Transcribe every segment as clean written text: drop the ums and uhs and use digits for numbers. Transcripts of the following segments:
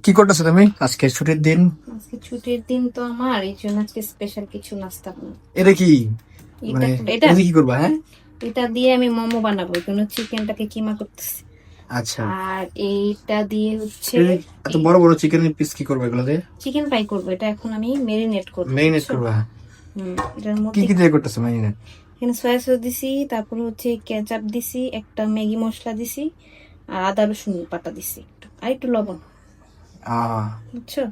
কি করতেছো তুমি আজকে ছুটির দিন? আজকে ছুটির দিন তো আমার, এই জন্য আজকে স্পেশাল কিছু নাস্তা বানাবো। এটা কি এটা মানে এটা এটা দিয়ে কি করবা? হ্যাঁ, এটা দিয়ে আমি মোমো বানাবো, কোনো চিকেনটাকে কিমা করতেছি। আচ্ছা। আর এইটা দিয়ে হচ্ছে এত বড় বড় চিকেনের পিস কি করবে এগুলো দিয়ে? চিকেন ফ্রাই করবো। এটা এখন আমি মেরিনেট করবো, ম্যারিনেট বুঝছো? করবা? এটার কি মধ্যে কি দিয়ে করতেছো ম্যারিনেট? এখানে সয়া সস দিছি, তারপর হচ্ছে কেচাপ দিছি, একটা ম্যাগি মশলা দিছি, আর আদা রসুন বাটা দিছি একটু, আর একটু লবণ, বুঝছো?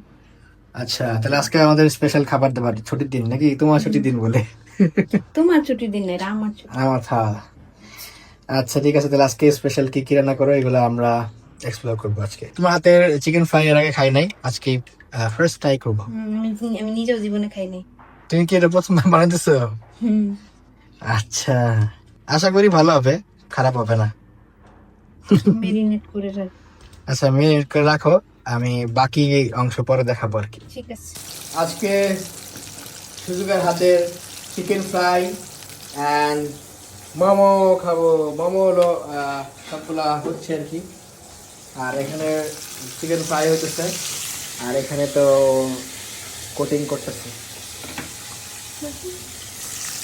আচ্ছা, তাহলে আজকে আমাদের স্পেশাল খাবার দাবার, ছুটির দিন নাকি? তোমার ছুটির দিন বলে তোমার ছুটির দিন না, এটা আমার ছুটি। আমার থা। আচ্ছা ঠিক আছে, তাহলে আজকে স্পেশাল কি কি রান্না করো এগুলো আমরা এক্সপ্লোর করবো আজকে। তোমার হাতের চিকেন ফ্রাই এর আগে খাই নাই, আজকে ফার্স্ট ট্রাই করবো। আমি নিজেও জীবনে খাই নাই। তুমি কি এটা প্রথমবার বানাইতেছো? হুম। আচ্ছা, আশা করি ভালো হবে, খারাপ হবে না। মেরিনেট করে রাখ। আচ্ছা, মিনিট করে রাখো, আমি বাকি অংশ পরে দেখাবো আর কি। ঠিক আছে। আজকে সুযোগের হাতের চিকেন ফ্রাই অ্যান্ড মোমো খাবো। মোমো হলো সবগুলা হচ্ছে আর কি। আর এখানে চিকেন ফ্রাই হইতেছে, আর এখানে তো কোটিং করতেছে।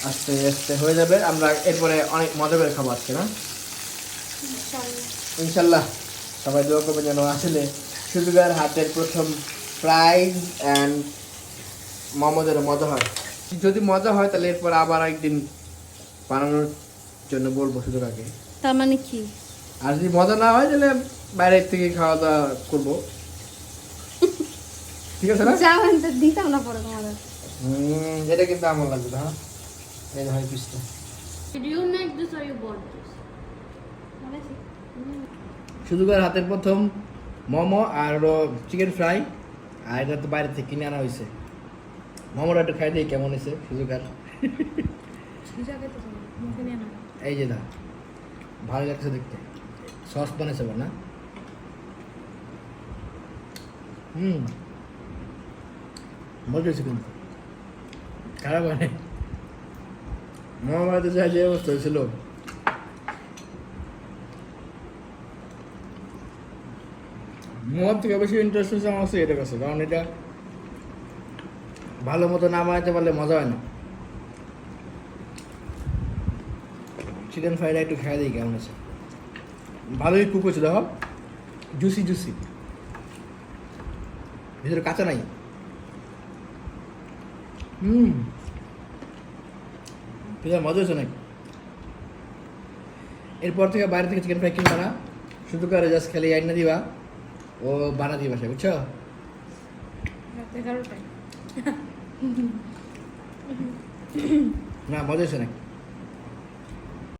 আস্তে আস্তে হয়ে যাবে, আমরা এরপরে অনেক মজা করে খাবো আজকে, না? ইনশাল্লাহ। সবাই দোয়া করবেন যেন আসলে সুযোগের হাতের প্রথম ফ্রাইড অ্যান্ড মোমোদের মজা হয়। যদি মজা হয় তাহলে এরপর আবার একদিন বানানোর জন্য বলবো সুযোগাকে। তার মানে কি? আর যদি মজা না হয় তাহলে বাইরের থেকে খাওয়া দাওয়া করবো, ঠিক আছে না? যাবেন তো দিতাম না পরে তোমাদের। এটা কিন্তু আমার লাগবে, হ্যাঁ। এই হয় পিসটা। Did you make this or you bought this? সুযোগের হাতের প্রথম মোমো আর হলো চিকেন ফ্রাই, আর এটা তো বাইরে থেকে কিনে আনা হয়েছে। মোমোটা একটু খাই দিই কেমন হয়েছে সুযোগের। এই যে না, ভালো লাগছে দেখতে, সস বানিয়েছে না? মজা হয়েছে কিন্তু, খারাপ হয়। মোমো বানাতে চাই যে অবস্থা হয়েছিল। মোমোর থেকে বেশি ইন্টারেস্ট হচ্ছে আমার হচ্ছে এটা কাছে, কারণ এটা ভালো মতো না বানাতে পারলে মজা হয় না। চিকেন ফ্রাইড একটু খেয়ে দিই কেমন আছে। ভালোই কুক হয়েছিল, দেখো, জুসি জুসি, ভিতরে কাঁচা নাই। ভিতরে মজা হয়েছে নাকি? এরপর থেকে বাইরে থেকে চিকেন ফ্রাই কিনবা না, শুধু করে জাস্ট খালি আইনা দিবা, ও বানা দিবা, সে বুঝছো? না মজা হয়েছে নাকি?